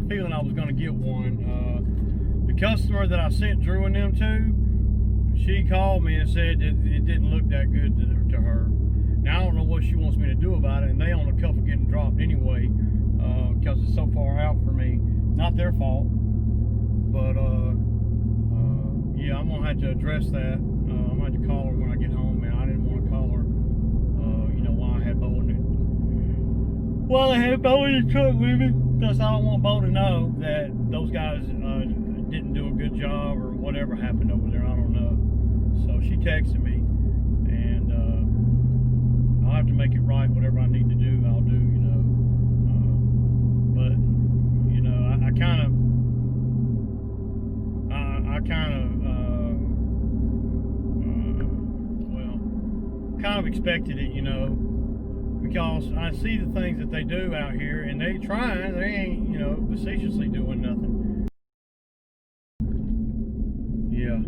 a feeling I was going to get one. The customer that I sent Drew and them to, she called me and said that it didn't look that good to her. Now I don't know what she wants me to do about it, and they on the cuff of getting dropped anyway, because it's so far out for me. Not their fault, but yeah, I'm gonna have to address that. I'm gonna have to call her when I get home, man. I didn't want to call her, you know, while I had Bo in it. Well, I had Bo in the truck with me, because I don't want Bo to know that those guys didn't do a good job or whatever happened over there. I don't know. So she texted me, and I'll have to make it right. Whatever I need to do, I'll do, you know. But, you know, I kind of expected it, you know, because I see the things that they do out here, and they trying, they ain't, you know, facetiously doing nothing. Yeah.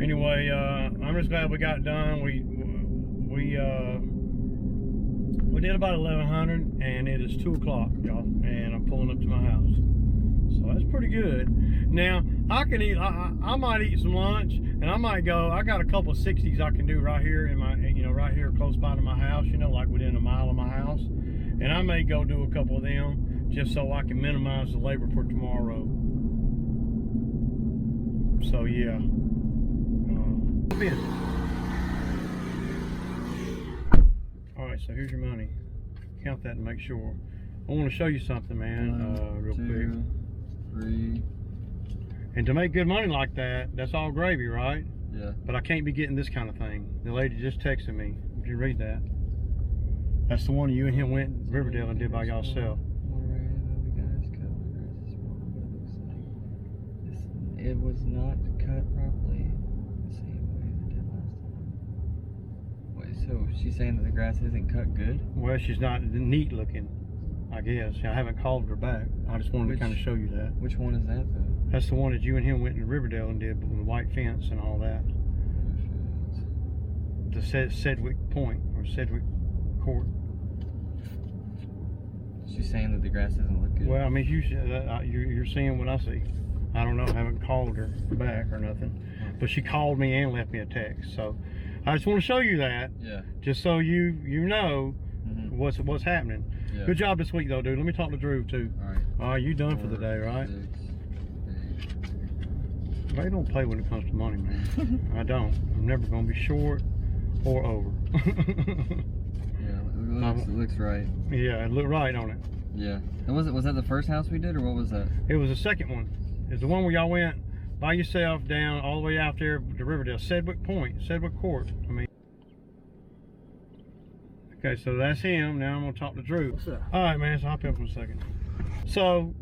Anyway, I'm just glad we got done. We did about 1100, and it is 2 o'clock, y'all, and I'm pulling up to my house. So that's pretty good. Now I can eat. I might eat some lunch, and I might go. I got a couple of 60s I can do right here in my, you know, right here close by to my house. You know, like within a mile of my house. And I may go do a couple of them just so I can minimize the labor for tomorrow. So yeah. All right. So here's your money. Count that and make sure. I want to show you something, man. Real quick. 3. And to make good money like that, that's all gravy, right? Yeah. But I can't be getting this kind of thing. The lady just texted me. Did you read that? That's the one you and him went to Riverdale and did by yourself. It was not cut properly the same way they did last time. Wait, so she's saying that the grass isn't cut good? Well, she's not neat looking, I guess. I haven't called her back. I just wanted to kind of show you that. Which one is that, though? That's the one that you and him went to Riverdale and did with the white fence and all that. The Sedgwick Point or Sedgwick Court. She's saying that the grass doesn't look good. Well, I mean, you're seeing what I see. I don't know. I haven't called her back or nothing, but she called me and left me a text. So I just want to show you that. Yeah. Just so you know what's happening. Yeah. Good job this week though, dude. Let me talk to Drew too. All right. All right, you done for the day, right? 6, 8. They don't play when it comes to money, man. I don't. I'm never gonna be short or over. Yeah, it looks right. Yeah, it looked right on it. Yeah. And was that the first house we did, or what was that? It was the second one. It's the one where y'all went by yourself down all the way out there to Riverdale, Sedgwick Point, Sedgwick Court. I mean. Okay, so that's him. Now I'm gonna talk to Drew. What's up? All right, man. So hop in for a second. So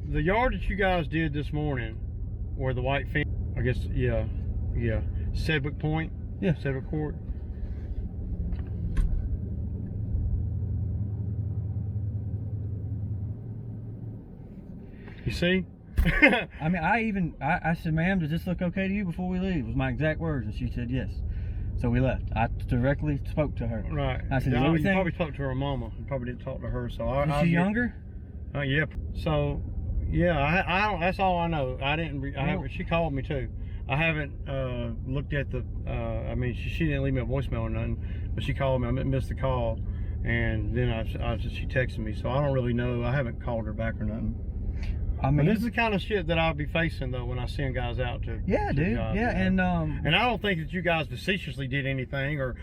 the yard that you guys did this morning, where the white fence, I guess, yeah, Sedgwick Point, yeah, Sedgwick Court. You see? I mean, I said, ma'am, does this look okay to you before we leave? Was my exact words, and she said yes. So we left. I directly spoke to her. Right. I said, you probably talked to her mama. You probably didn't talk to her. So is she younger? Yeah. So yeah, I don't. That's all I know. I didn't. I haven't. She called me too. I haven't looked at the. I mean, she didn't leave me a voicemail or nothing, but she called me. I missed the call, and then she texted me. So I don't really know. I haven't called her back or nothing. I mean, but this is the kind of shit that I'll be facing though when I send guys out to. Yeah, dude. Jobs, yeah, you know? and I don't think that you guys facetiously did anything or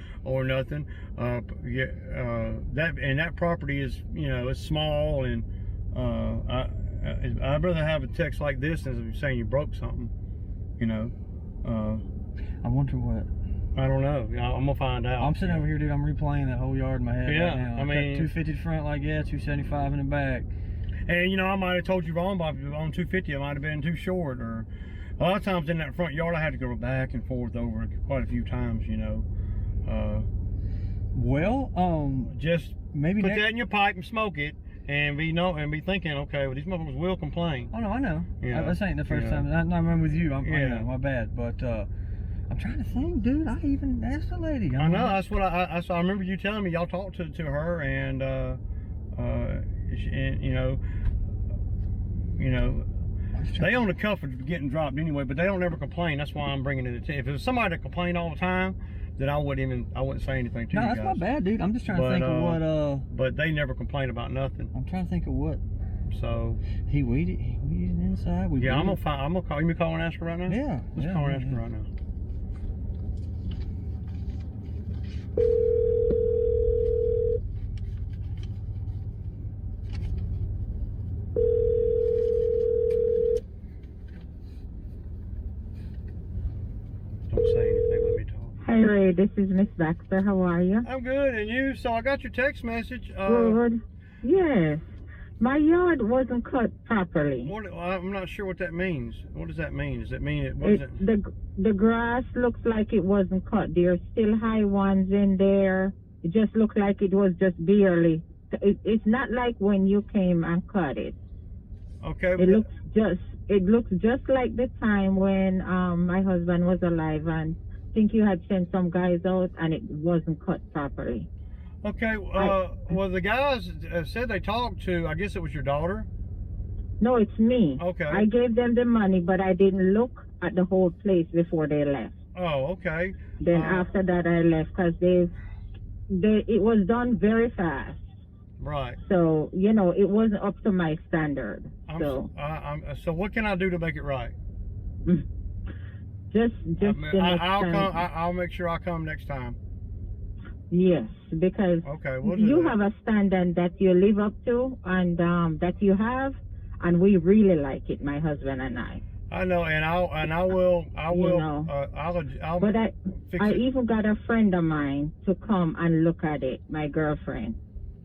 nothing. That property is, you know, it's small, and I'd rather have a text like this than saying you broke something. You know. I wonder what. I don't know. I'm gonna find out. I'm sitting over here, dude. I'm replaying that whole yard in my head right now. I mean, 250 to front, like, yeah, 275 in the back. And you know, I might have told you wrong, but on 250 I might have been too short, or a lot of times in that front yard I had to go back and forth over it quite a few times, you know. Just maybe put that in your pipe and smoke it, and be thinking, okay, well, these motherfuckers will complain. Oh no, I know. Yeah. This ain't the first time. I'm with you. I know, my bad, but I'm trying to think, dude. I even asked the lady. I know. That's what I remember you telling me. Y'all talked to her, and you know, you know, they on the cuff of getting dropped anyway, but they don't ever complain. That's why I'm bringing it to. If it was somebody that complained all the time, then I wouldn't say anything to you guys. No, that's my bad, dude. I'm just trying to think of what. But they never complain about nothing. I'm trying to think of what. So he weeded inside. Yeah, I'm gonna call. You call and ask her right now. Yeah. Let's call and ask her right now. Don't say anything. Let me talk. Hi Ray, this is Miss Baxter. How are you? I'm good, and you? So I got your text message. Good. Yes. My yard wasn't cut properly. I'm not sure what that means. What does that mean? Does it mean it wasn't? The grass looks like it wasn't cut. There's still high ones in there. It just looks like it was just barely. It's not like when you came and cut it. Okay. It looks just like the time when my husband was alive, and I think you had sent some guys out and it wasn't cut properly. Okay, well, the guys said they talked to, I guess it was your daughter? No, it's me. Okay. I gave them the money, but I didn't look at the whole place before they left. Oh, okay. Then after that I left, because it was done very fast. Right. So, you know, it wasn't up to my standard. So what can I do to make it right? I'll make sure I come next time. Yes, because you have a standard that you live up to, and that you have, and we really like it, my husband and I. I know, and I will. You know. But I even got a friend of mine to come and look at it, my girlfriend,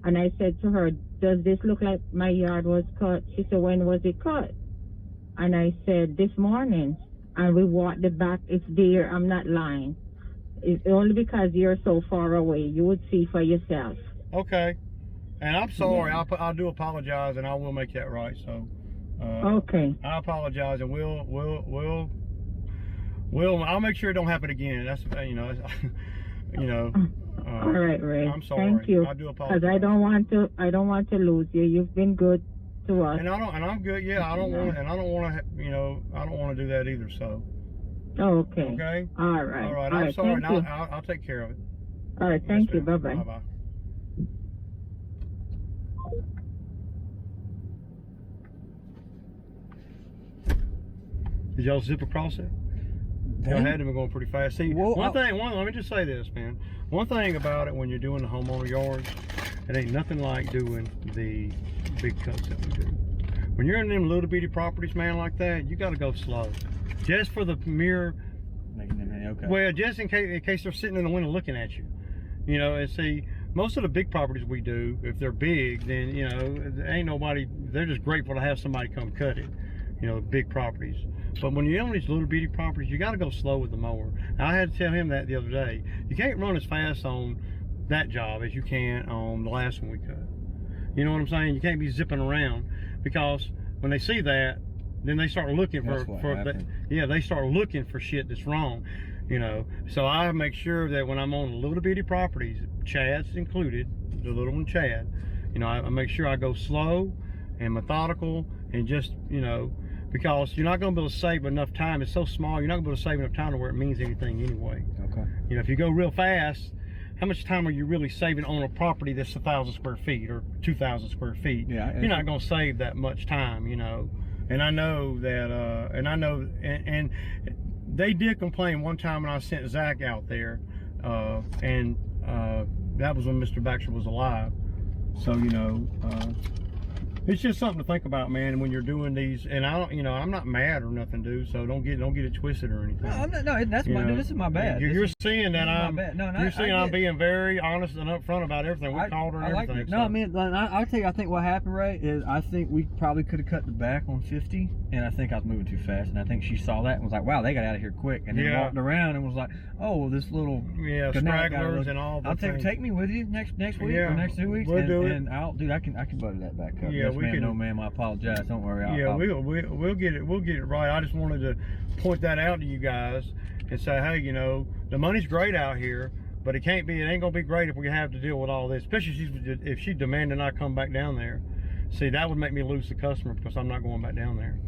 and I said to her, "Does this look like my yard was cut?" She said, "When was it cut?" And I said, "This morning." And we walked it back. It's there. I'm not lying. It's only because you're so far away. You would see for yourself. Okay. And I'm sorry. Yeah. I do apologize, and I will make that right. So. Okay. I apologize, and I'll make sure it don't happen again. That's you know. All right, Ray. I'm sorry. Thank you. I do apologize. Because I don't want to lose you. You've been good to us. And I'm good. Yeah, I don't want to do that either. So. Okay. Okay. All right. All right. I'm sorry. Now I'll take care of it. All right. Thank you. Bye bye. Bye bye. Did y'all zip across it? Y'all had them going pretty fast. See, let me just say this, man. One thing about it when you're doing the homeowner yards, it ain't nothing like doing the big cuts that we do. When you're in them little bitty properties, man, like that, you got to go slow. Just for the mere, okay. Well, just in case they're sitting in the window looking at you. You know, and see, most of the big properties we do, if they're big, then, you know, ain't nobody, they're just grateful to have somebody come cut it. You know, big properties. But when you're on these little bitty properties, you got to go slow with the mower. Now, I had to tell him that the other day. You can't run as fast on that job as you can on the last one we cut. You know what I'm saying? You can't be zipping around, because when they see that, then they start looking they start looking for shit that's wrong. You know, so I make sure that when I'm on little bitty properties, Chad's included, the little one Chad, you know, I make sure I go slow and methodical, and just, you know, because you're not going to be able to save enough time. It's so small, you're not going to be able to save enough time to where it means anything anyway. Okay. You know, if you go real fast, how much time are you really saving on a property that's 1,000 square feet or 2,000 square feet? Yeah. You're not going to save that much time, you know. And I know that, and they did complain one time when I sent Zach out there, and that was when Mr. Baxter was alive. So, you know, it's just something to think about, man, when you're doing these. And I don't, you know, I'm not mad or nothing, dude. So don't get it twisted or anything. No, I'm not, no, that's my. This is my bad. You're seeing that I'm. You're seeing I'm being very honest and upfront about everything. We called her and everything. No, I mean, I'll tell you. I think what happened, Ray, is I think we probably could have cut the back on 50, and I think I was moving too fast, and I think she saw that and was like, "Wow, they got out of here quick," and then walked around and was like, "Oh, well, this little stragglers and all." I'll take me with you next week or next 2 weeks. We'll do it. And I can butter that back up. Yeah, yes, ma'am, no, ma'am. I apologize. Don't worry. We'll get it right. I just wanted to point that out to you guys and say, hey, you know, the money's great out here, but it ain't gonna be great if we have to deal with all this, especially if she demanding I come back down there. See, that would make me lose the customer because I'm not going back down there.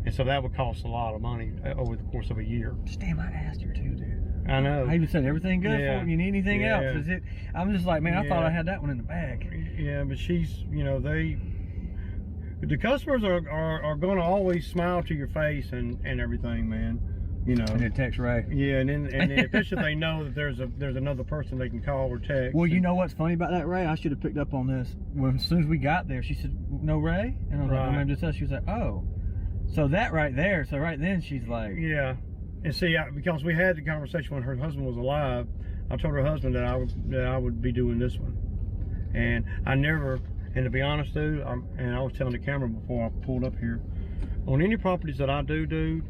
And so that would cost a lot of money over the course of a year. Damn, I asked her too, dude. I know. I even said, everything good Yeah. for you? You need anything Yeah. else? Is it? I'm just like, man, I thought Yeah. I had that one in the bag. Yeah, but she's, you know, the customers are going to always smile to your face and everything, man. You know. And then text Ray. Yeah, and then especially they know that there's another person they can call or text. Well, you know what's funny about that, Ray? I should have picked up on this. When as soon as we got there, she said, "No, Ray," and I was like, "No, ma'am, just us." She was like, "Oh." So that right there. So right then she's like, Yeah, and see, because we had the conversation when her husband was alive, I told her husband that I would be doing this one, and I never. And to be honest, dude, and I was telling the camera before I pulled up here, on any properties that I do, dude,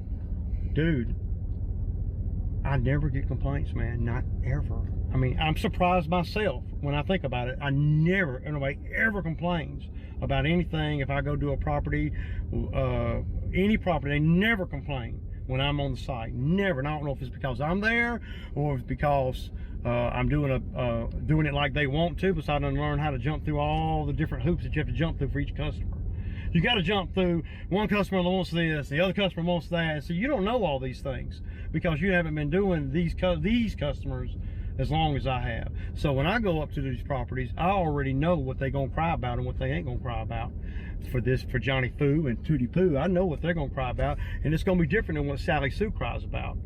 I never get complaints, man. Not ever. I mean, I'm surprised myself when I think about it. I never, nobody ever complains about anything. If I go do a property, any property, they never complain when I'm on the site. Never. And I don't know if it's because I'm there or if it's because I'm doing it like they want to, because I done learn how to jump through all the different hoops that you have to jump through for each customer. You got to jump through. One customer wants this, the other customer wants that. So you don't know all these things because you haven't been doing these customers as long as I have. So when I go up to these properties, I already know what they're gonna cry about and what they ain't gonna cry about. For Johnny Foo and Tootie Poo, I know what they're gonna cry about, and it's gonna be different than what Sally Sue cries about.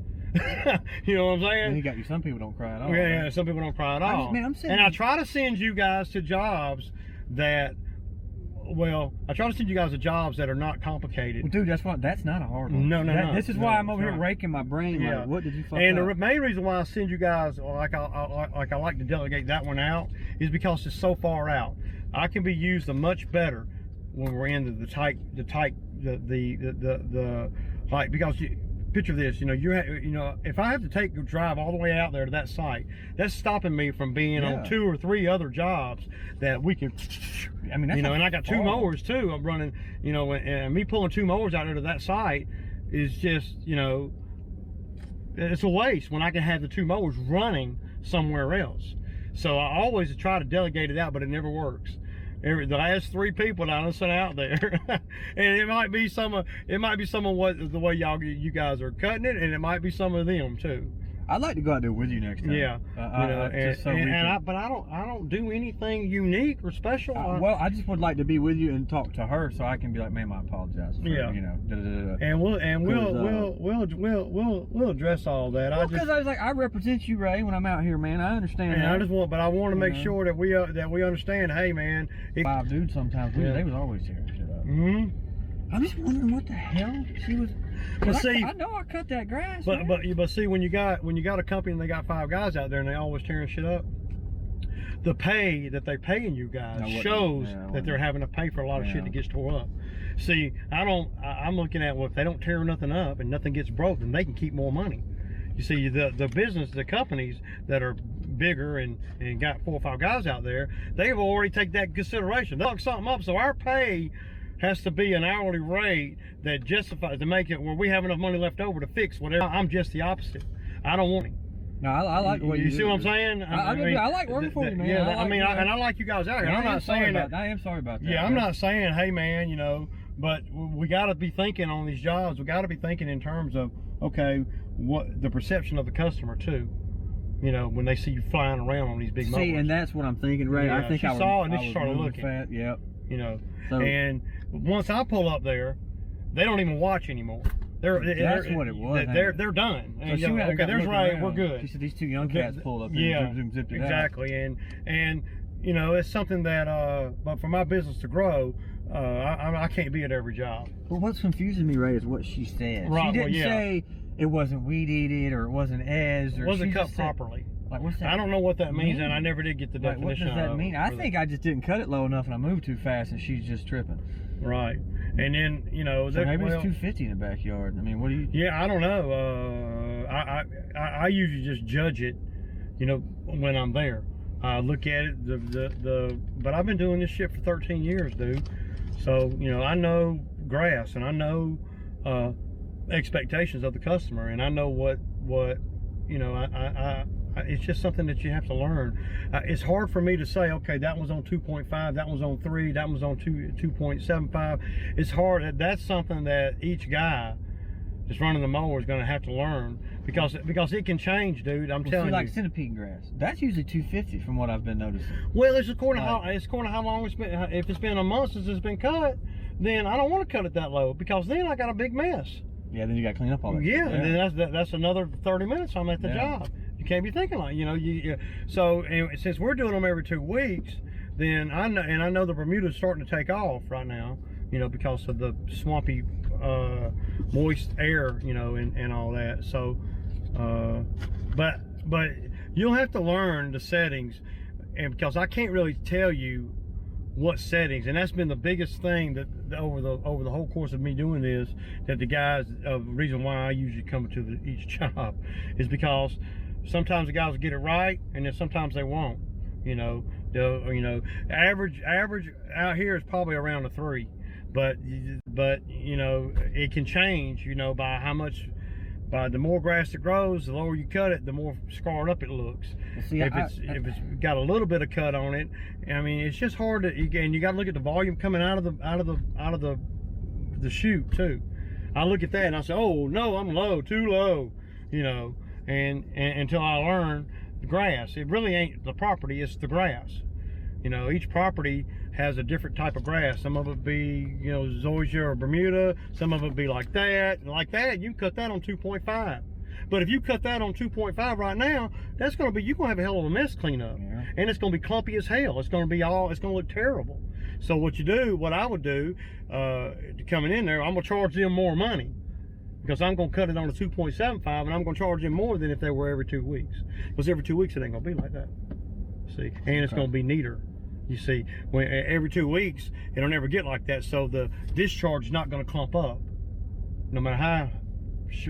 You know what I'm saying? and you got you. Some people don't cry at all. Yeah, some people don't cry at all. I'm saying, and I try to send you guys to jobs that, well, I try to send you guys to jobs that are not complicated. Well, dude, that's not a hard one. No. This is why I'm over here raking my brain. Yeah. Like, what did you fuck And up? the main reason why I send you guys, like I like to delegate that one out, is because it's so far out. I can be used much better when we're in like, because picture this, you know, if I have to drive all the way out there to that site, that's stopping me from being on 2 or 3 other jobs that we can. I mean, that's and I got 2 mowers too. I'm running, you know, and me pulling 2 mowers out there to that site is just, you know, it's a waste when I can have the 2 mowers running somewhere else. So I always try to delegate it out, but it never works. The last 3 people that I sent out there, and it might be some of what the way you guys are cutting it, and it might be some of them too. I'd like to go out there with you next time. Yeah, but I don't do anything unique or special. Well, I just would like to be with you and talk to her, so I can be like, "Ma'am, I apologize." For, Yeah. You know. And we'll address all that. Because I was like, I represent you, Ray, when I'm out here, man. I understand. And I want to make sure that we understand. Hey, man. 5 dudes sometimes. They was always tearing shit up. I'm just wondering what the hell she was. But see, I know I cut that grass. But see, when you got a company and they got 5 guys out there and they always tearing shit up, the pay that they paying you guys shows that they're having to pay for a lot of shit that gets tore up. See, I'm looking at, well, if they don't tear nothing up and nothing gets broken, they can keep more money. You see, the companies that are bigger and got 4 or 5 guys out there, they've already taken that into consideration. They look something up, so our pay has to be an hourly rate that justifies to make it where we have enough money left over to fix whatever. I'm just the opposite. I don't want it. No, I like what you see what I'm saying? I like working for you, man. Yeah, I like you guys out here. I'm not saying that. I am sorry about that. Yeah, I'm not saying, hey, man, you know, but we got to be thinking on these jobs. We got to be thinking in terms of, okay, what the perception of the customer too. You know, when they see you flying around on these big mowers. See, and that's what I'm thinking, Ray. Yeah, I think she I saw was, it and I she was started moving looking. fat. Yep. You know, so, and once I pull up there, they don't even watch anymore. That's what it was. They're done. So And, she okay, there's Ray. We're good. She said these 2 young cats pulled up. Yeah, and zipped it exactly. Out. And you know, it's something that but for my business to grow, I can't be at every job. But what's confusing me, Ray, is what she said. Right, she didn't say it wasn't weed eated or it wasn't as or it wasn't she cut just properly. Like, what's that? I don't know what that means, mean? and I never did get the definition. What does that mean? I think I just didn't cut it low enough and I moved too fast and she's just tripping. Right. And then, you know, so maybe it's 250 in the backyard. I mean, what do you? Yeah, I don't know. I usually just judge it, you know, when I'm there. I look at it. But I've been doing this shit for 13 years, dude. So you know, I know grass and I know expectations of the customer, and I know what you know. It's just something that you have to learn. It's hard for me to say, okay, that one's on 2.5, that one's on 3, that one's on 2.75. It's hard. That's something that each guy that's running the mower is going to have to learn, because it can change, dude. I'm telling you. Like centipede grass, that's usually 250 from what I've been noticing. Well, it's according to how long it's been. If it's been a month since it's been cut, then I don't want to cut it that low, because then I got a big mess. Yeah, then you got to clean up all that. Yeah, and then that's another 30 minutes I'm at the job. You can't be thinking like, you know, so anyway, since we're doing them every 2 weeks, then I know the Bermuda's starting to take off right now, you know, because of the swampy, moist air, you know, and all that. So, but you'll have to learn the settings, and because I can't really tell you what settings, and that's been the biggest thing that over the whole course of me doing this, that the guys, the reason why I usually come to each job is because sometimes the guys will get it right, and then sometimes they won't. You know, average out here is probably around a 3, but you know, it can change, you know, by how much. By the more grass that grows, the lower you cut it, the more scarred up it looks. Well, see, if it's got a little bit of cut on it, I mean, it's just hard to. And you got to look at the volume coming out of the chute too. I look at that and I say, oh no, I'm low, too low, you know. And until I learn the grass, it really ain't the property, it's the grass. You know, each property has a different type of grass. Some of it be, you know, zoysia or Bermuda. Some of it be like that. And like that, you can cut that on 2.5. But if you cut that on 2.5 right now, that's going to be, you're going to have a hell of a mess clean up. Yeah. And it's going to be clumpy as hell. It's going to look terrible. So what I would do, coming in there, I'm going to charge them more money, because I'm going to cut it on a 2.75, and I'm going to charge them more than if they were every 2 weeks. Because every 2 weeks, it ain't going to be like that. See? And it's going to be neater. You see, when every 2 weeks, it'll never get like that. So the discharge is not going to clump up, no matter how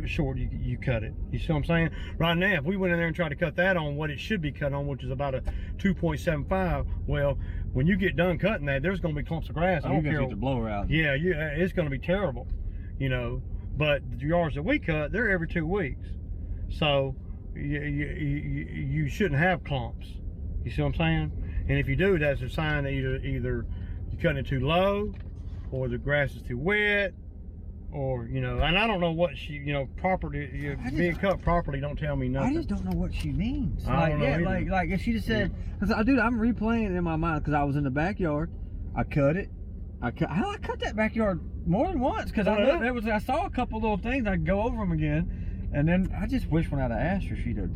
short you cut it. You see what I'm saying? Right now, if we went in there and tried to cut that on what it should be cut on, which is about a 2.75, well, when you get done cutting that, there's going to be clumps of grass. I don't care. Get the blower out. Yeah, it's going to be terrible, you know. But the yards that we cut, they're every 2 weeks, so you shouldn't have clumps. You see what I'm saying? And if you do, that's a sign that either you're cutting it too low, or the grass is too wet, or, you know, and I don't know what she, you know, property, being cut properly don't tell me nothing. I just don't know what she means. I don't know like if she just said, because dude, I'm replaying it in my mind, because I was in the backyard, I cut it, I cut that backyard more than once, because I saw a couple little things, I'd go over them again, and then I just wish when I'd have asked her, she'd have.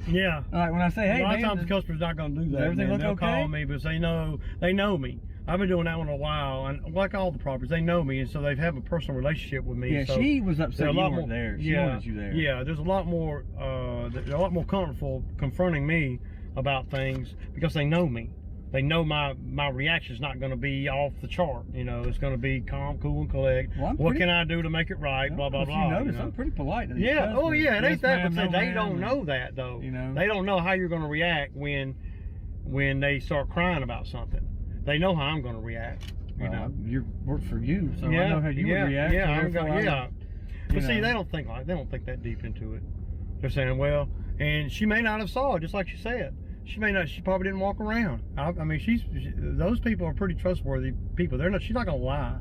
Yeah. Like when I say, hey, a lot of times the customer's not going to do that. Everything look They'll okay? call me because they know me. I've been doing that one a while, and like all the properties, they know me, and so they have a personal relationship with me. Yeah, so she was upset you weren't there. She wanted you there. Yeah, there's a lot more. They're a lot more comfortable confronting me about things because they know me. They know my reaction's not going to be off the chart. You know, it's going to be calm, cool, and collect. Well, what can I do to make it right? Blah blah blah. You notice, I'm pretty polite to these customers. Oh yeah, it ain't that, but they don't know that though. You know, they don't know how you're going to react when they start crying about something. They know how I'm going to react. You know, you work for you, so I know how you would react. Yeah, I'm going. Yeah, but see, they don't think that deep into it. They're saying, well, and she may not have saw it, just like she said. She probably didn't walk around. I mean, those people are pretty trustworthy people. She's not gonna lie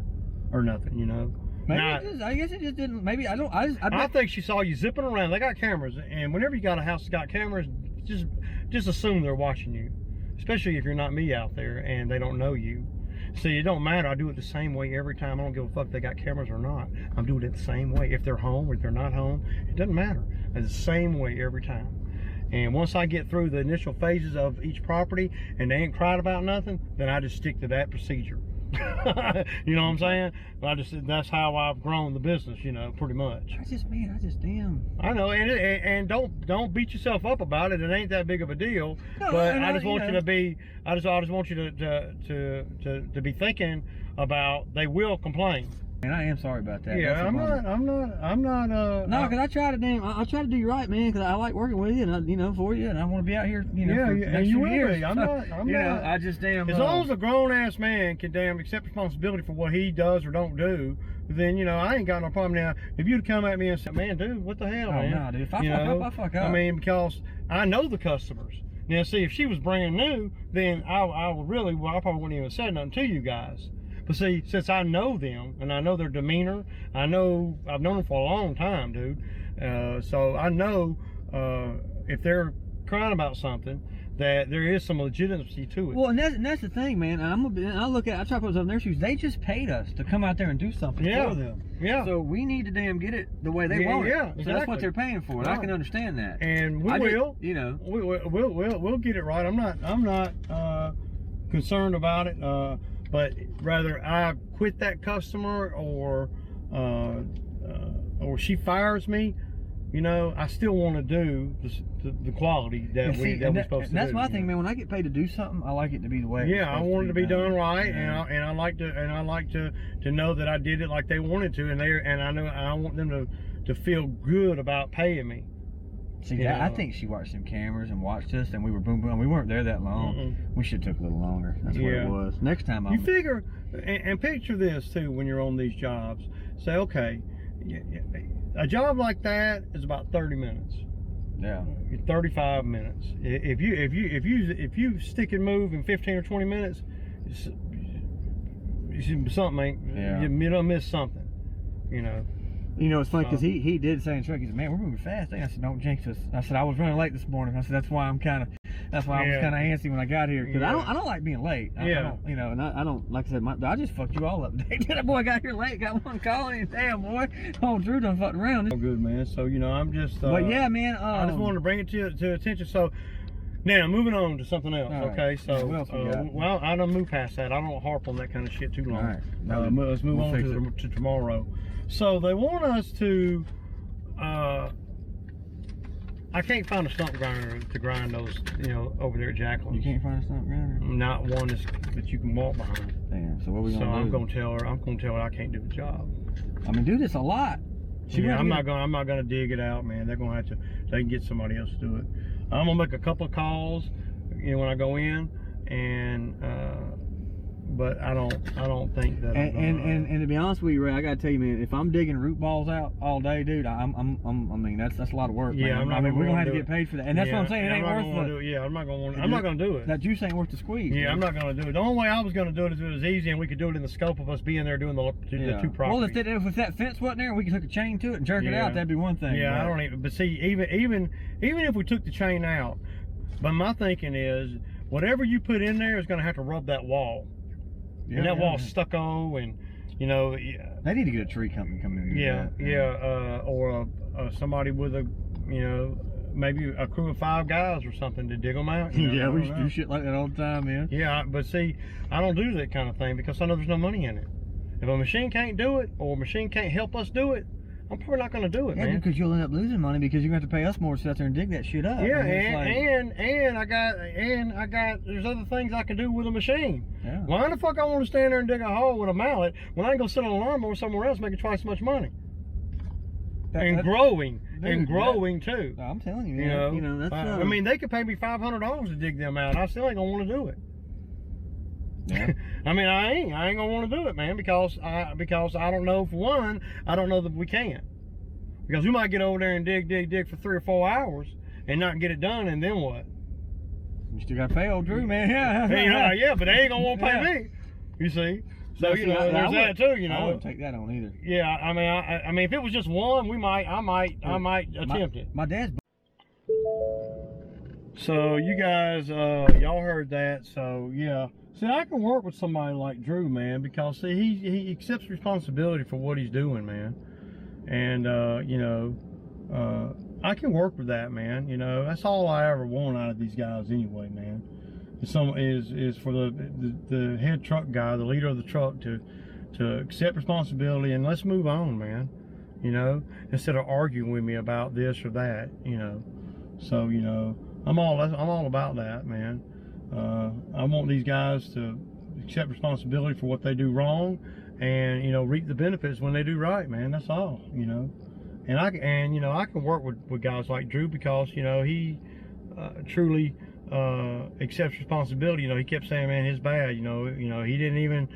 or nothing, you know. Maybe I guess it just didn't. Maybe I don't. I think she saw you zipping around. They got cameras, and whenever you got a house that's got cameras, just assume they're watching you. Especially if you're not me out there and they don't know you. See, it don't matter. I do it the same way every time. I don't give a fuck if they got cameras or not. I'm doing it the same way. If they're home or if they're not home, it doesn't matter. It's the same way every time. And once I get through the initial phases of each property and they ain't cried about nothing, then I just stick to that procedure. You know what I'm saying? That's how I've grown the business, you know, pretty much. I just damn. I know, and don't beat yourself up about it. It ain't that big of a deal. No, but I just want you to be. I just want you to be thinking about they will complain. And I am sorry about that. Yeah, I'm not. No, because I try to do you right, man. Because I like working with you, and you know, for you, and I want to be out here, you know, for the next few years. I'm not. You know, I just damn. As long as a grown ass man can damn accept responsibility for what he does or don't do, then, you know, I ain't got no problem. Now, if you'd come at me and said, man, dude, what the hell, man? No, dude. If I You fuck know, up, I fuck up. I mean, because I know the customers. Now, see, if she was brand new, then I would really, well, I probably wouldn't even say nothing to you guys. But see, since I know them and I know their demeanor, I've known them for a long time, dude. So I know if they're crying about something, that there is some legitimacy to it. Well, and that's the thing, man. And I try to put myself in their shoes. They just paid us to come out there and do something for them. Yeah. So we need to damn get it the way they want it. Yeah, So exactly. that's what they're paying for. And I Right. can understand that. And we will. You know. We'll get it right. I'm not concerned about it. But rather I quit that customer or she fires me, you know, I still want to do the quality that we're supposed to do. That's my thing, man. When I get paid to do something, I like it to be the way. Yeah, I want it to be done right, yeah. and I like to know that I did it like they wanted to, and I want them to feel good about paying me. See, I think she watched some cameras and watched us, and we were boom boom. We weren't there that long. We should have took a little longer. That's what it was. Next time, you figure and picture this too when you're on these jobs. Say, okay, a job like that is about 30 minutes. Yeah. 35 minutes. If you stick and move in 15 or 20 minutes, something ain't. Yeah. You don't miss something. You know. You know, it's funny because he did say in truck, he said, man, we're moving fast. I said, don't jinx us. I said, I was running late this morning. I said, that's why I was kind of antsy when I got here. Because I don't like being late. I don't, you know, and I don't, like I said, I just fucked you all up today. That boy got here late, got one call, and damn, boy, oh, Drew done fucked around. Oh, good, man. So, you know, I'm just, but yeah, man. I just wanted to bring it to attention. So, now, moving on to something else, okay? So, well, I don't move past that. I don't harp on that kind of shit too long. All right. Let's move on to tomorrow. So, they want us to, I can't find a stump grinder to grind those, you know, over there at Jacqueline's. You can't find a stump grinder? Not one that you can walk behind. Damn, so what are we going to do? So, I'm going to tell her I can't do the job. I mean, dude, it's a lot. I'm not gonna dig it out, man. They're gonna they can get somebody else to do it. I'm gonna make a couple of calls, you know, when I go in, and but I don't think that. And to be honest with you, Ray, I gotta tell you, man, if I'm digging root balls out all day, dude, I mean that's a lot of work. Yeah, man. We're gonna have to get paid for that, and that's what I'm saying. It ain't worth it. Yeah, I'm not gonna do it. That juice ain't worth the squeeze. Yeah, I'm not gonna do it. The only way I was gonna do it is if it was easy and we could do it in the scope of us being there doing the two properties. Well, if that fence wasn't there, and we could hook a chain to it and jerk it out. That'd be one thing. Yeah, I don't even. But see, even if we took the chain out, but my thinking is, whatever you put in there is gonna have to rub that wall. And that wall's stucco, and you know. They need to get a tree company coming in. Or somebody with a, you know, maybe a crew of 5 guys or something to dig them out. You know? Yeah, we used to do shit like that all the time, man. Yeah, but see, I don't do that kind of thing because I know there's no money in it. If a machine can't do it, or a machine can't help us do it, I'm probably not going to do it, man. Because you'll end up losing money because you're going to have to pay us more to sit there and dig that shit up. Yeah, and I got there's other things I can do with a machine. Yeah. Why the fuck I want to stand there and dig a hole with a mallet when I can go sit on a lawnmower somewhere else making twice as much money? Growing too. I'm telling you, man. You know that's. I mean, they could pay me $500 to dig them out. I still ain't gonna want to do it. Yeah. I mean, I ain't gonna want to do it, man, because I don't know. For one, I don't know that we can, because we might get over there and dig for 3 or 4 hours and not get it done, and then what? You still got to pay old Drew, man. Yeah, but they ain't gonna want to pay me. You see. So you know, there's that too. You know, I wouldn't take that on either. Yeah, I mean, if it was just one, I might attempt it. My dad's. So you guys, y'all heard that. So yeah. See, I can work with somebody like Drew, man, because see, he accepts responsibility for what he's doing, man, and you know, I can work with that, man. You know, that's all I ever want out of these guys, anyway, man. Is for the head truck guy, the leader of the truck, to accept responsibility and let's move on, man. You know, instead of arguing with me about this or that, you know. So you know, I'm all about that, man. I want these guys to accept responsibility for what they do wrong, and you know, reap the benefits when they do right, man. That's all, you know. And you know, I can work with guys like Drew because you know he truly accepts responsibility. You know, he kept saying, man, it's bad. You know, he didn't even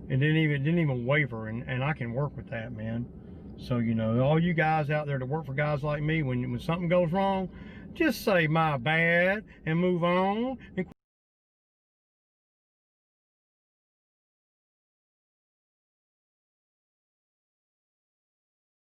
It didn't even waver, and I can work with that, man. So, you know, all you guys out there that work for guys like me, when something goes wrong, just say my bad and move on and